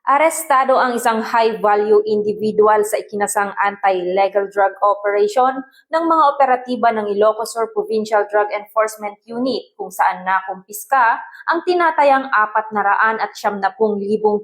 Arestado ang isang high-value individual sa ikinasang anti-legal drug operation ng mga operatiba ng Ilocos Sur Provincial Drug Enforcement Unit kung saan nakumpiska ang tinatayang 470,000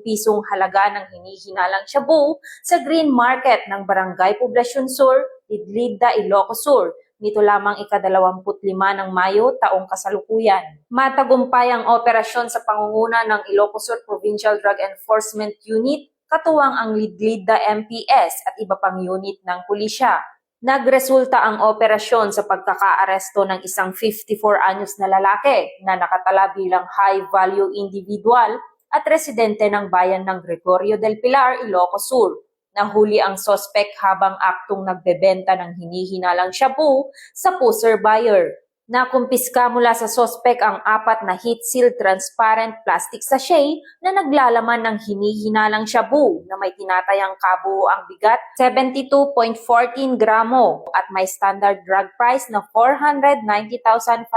pisong halaga ng hinihinalang shabu sa green market ng Barangay Poblacion Sur, Idlida, Ilocos Sur. Nito lamang ika-25 ng Mayo taong kasalukuyan. Matagumpay ang operasyon sa pangunguna ng Ilocos Sur Provincial Drug Enforcement Unit, katuwang ang Idlida MPS at iba pang unit ng pulisya. Nagresulta ang operasyon sa pagkakaaresto ng isang 54 anyos na lalaki na nakatala bilang high-value individual at residente ng bayan ng Gregorio del Pilar, Ilocos Sur. Nahuli ang sospek habang aktong nagbebenta ng hinihinalang shabu sa poser buyer. Nakumpiska mula sa sospek ang 4 na heat-sealed transparent plastic sachet na naglalaman ng hinihinalang shabu na may tinatayang kabuuang bigat 72.14 gramo at may standard drug price na 490,552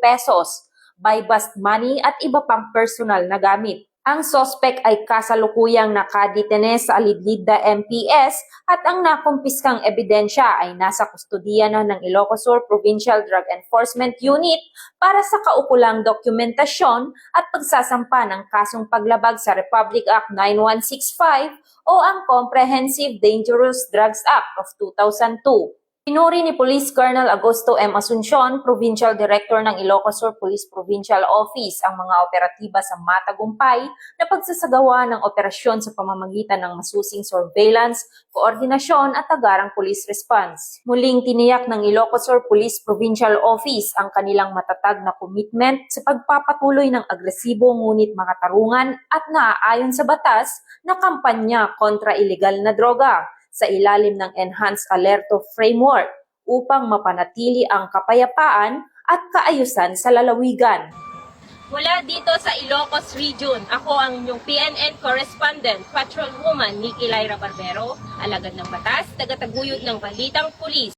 pesos, by bust money at iba pang personal na gamit. Ang sospek ay kasalukuyang nakadetene sa Idlida MPS at ang nakumpiskang ebidensya ay nasa kustodiya na ng Ilocos Sur Provincial Drug Enforcement Unit para sa kaukulang dokumentasyon at pagsasampa ng kasong paglabag sa Republic Act 9165 o ang Comprehensive Dangerous Drugs Act of 2002. Pinuri ni Police Colonel Augusto M. Asuncion, Provincial Director ng Ilocos Sur Police Provincial Office, ang mga operatiba sa matagumpay na pagsasagawa ng operasyon sa pamamagitan ng masusing surveillance, koordinasyon at agarang police response. Muling tiniyak ng Ilocos Sur Police Provincial Office ang kanilang matatag na commitment sa pagpapatuloy ng agresibo ngunit makatarungan at naaayon sa batas na kampanya kontra ilegal na droga sa ilalim ng Enhanced Alerto Framework upang mapanatili ang kapayapaan at kaayusan sa lalawigan. Mula dito sa Ilocos Region, ako ang inyong PNN Correspondent, Patrolwoman Nikki Lyra Barbero, alagad ng batas, tagataguyod ng balitang pulis.